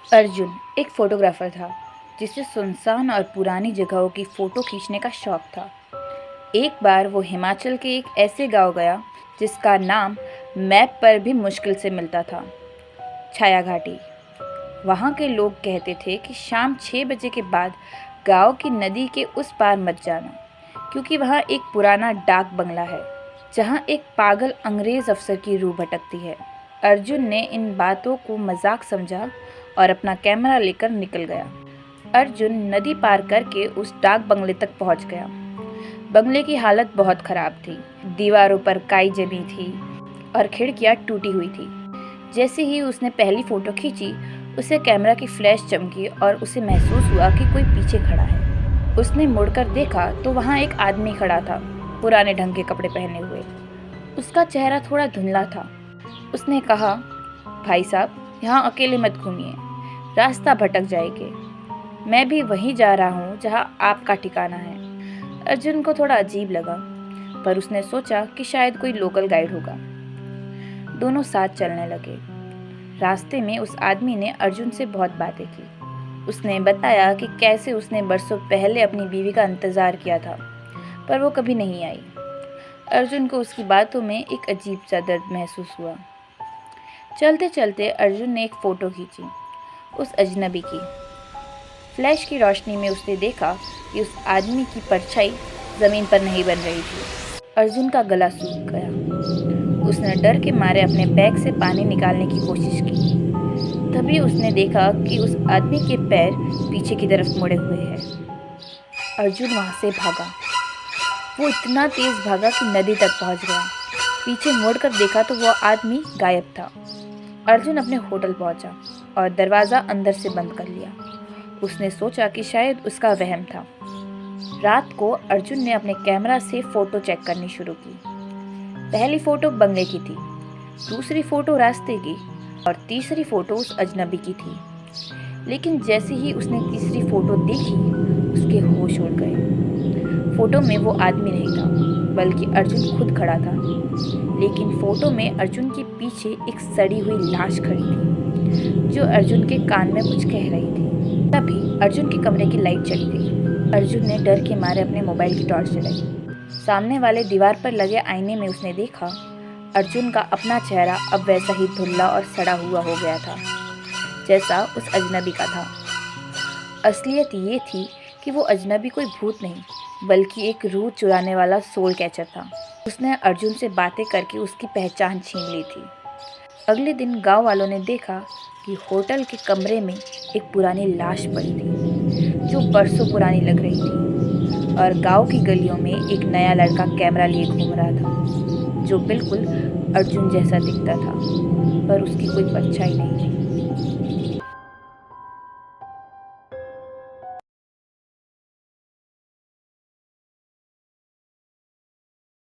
अर्जुन एक फोटोग्राफर था जिसे सुनसान और पुरानी जगहों की फ़ोटो खींचने का शौक था। एक बार वो हिमाचल के एक ऐसे गांव गया जिसका नाम मैप पर भी मुश्किल से मिलता था, छाया घाटी। वहाँ के लोग कहते थे कि शाम 6 बजे के बाद गांव की नदी के उस पार मत जाना, क्योंकि वहाँ एक पुराना डाक बंगला है जहाँ एक पागल अंग्रेज़ अफसर की रूह भटकती है। अर्जुन ने इन बातों को मजाक समझा और अपना कैमरा लेकर निकल गया। अर्जुन नदी पार करके उस डाक बंगले तक पहुंच गया। बंगले की हालत बहुत खराब थी। दीवारों पर काई जमी थी और खिड़कियां टूटी हुई थी। जैसे ही उसने पहली फोटो खींची, उसे कैमरा की फ्लैश चमकी और उसे महसूस हुआ कि कोई पीछे खड़ा है। उसने मुड़कर देखा तो वहाँ एक आदमी खड़ा था, पुराने ढंग के कपड़े पहने हुए। उसका चेहरा थोड़ा धुंधला था। उसने कहा, भाई साहब, यहाँ अकेले मत घूमिए, रास्ता भटक जाएंगे। मैं भी वहीं जा रहा हूँ जहाँ आपका ठिकाना है। अर्जुन को थोड़ा अजीब लगा, पर उसने सोचा कि शायद कोई लोकल गाइड होगा। दोनों साथ चलने लगे। रास्ते में उस आदमी ने अर्जुन से बहुत बातें की। उसने बताया कि कैसे उसने बरसों पहले अपनी बीवी का इंतज़ार किया था, पर वो कभी नहीं आई। अर्जुन को उसकी बातों में एक अजीब सा दर्द महसूस हुआ। चलते चलते अर्जुन ने एक फ़ोटो खींची, उस अजनबी की। फ्लैश की रोशनी में उसने देखा कि उस आदमी की परछाई ज़मीन पर नहीं बन रही थी। अर्जुन का गला सूख गया। उसने डर के मारे अपने बैग से पानी निकालने की कोशिश की। तभी उसने देखा कि उस आदमी के पैर पीछे की तरफ मुड़े हुए हैं। अर्जुन वहाँ से भागा। वो इतना तेज़ भागा कि नदी तक पहुँच गया। पीछे मुड़कर देखा तो वो आदमी गायब था। अर्जुन अपने होटल पहुंचा और दरवाज़ा अंदर से बंद कर लिया। उसने सोचा कि शायद उसका वहम था। रात को अर्जुन ने अपने कैमरा से फ़ोटो चेक करनी शुरू की। पहली फ़ोटो बंगले की थी, दूसरी फ़ोटो रास्ते की और तीसरी फ़ोटो उस अजनबी की थी। लेकिन जैसे ही उसने तीसरी फ़ोटो देखी, उसके होश उड़ गए। फ़ोटो में वो आदमी नहीं था, बल्कि अर्जुन खुद खड़ा था। लेकिन फ़ोटो में अर्जुन के पीछे एक सड़ी हुई लाश खड़ी थी, जो अर्जुन के कान में कुछ कह रही थी। तभी अर्जुन के कमरे की लाइट चली गई। अर्जुन ने डर के मारे अपने मोबाइल की टॉर्च जलाई। सामने वाले दीवार पर लगे आईने में उसने देखा, अर्जुन का अपना चेहरा अब वैसा ही धुंधला और सड़ा हुआ हो गया था, जैसा उस अजनबी का था। असलियत ये थी कि वो अजनबी कोई भूत नहीं, बल्कि एक रूह चुराने वाला सोल कैचर था। उसने अर्जुन से बातें करके उसकी पहचान छीन ली थी। अगले दिन गांव वालों ने देखा कि होटल के कमरे में एक पुरानी लाश पड़ी थी, जो बरसों पुरानी लग रही थी। और गांव की गलियों में एक नया लड़का कैमरा लिए घूम रहा था, जो बिल्कुल अर्जुन जैसा दिखता था, पर उसकी कोई परछाई नहीं थी।